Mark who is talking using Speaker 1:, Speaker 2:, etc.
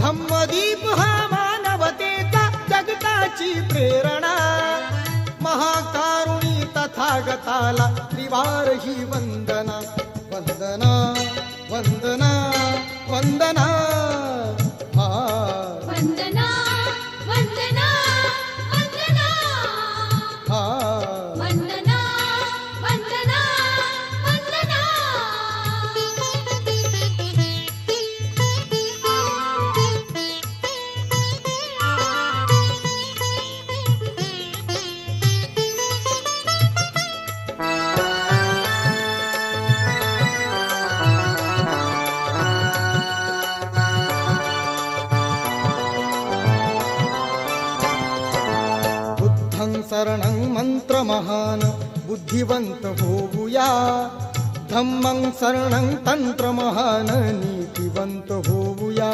Speaker 1: धम्मदीप हा मानवतेचा जगताची प्रेरणा, महाकारुणी तथागताला त्रिवार ही वंदना, वंदना वंदना वंदना हा
Speaker 2: वंदना वंदना वंदना
Speaker 1: हा
Speaker 2: वंदना वंदना वंदना.
Speaker 1: बुद्धं शरणं मंत्रमहान बुद्धिवंत होऊया, धम्मं शरणं तंत्रमहान नीतिवंत होऊया.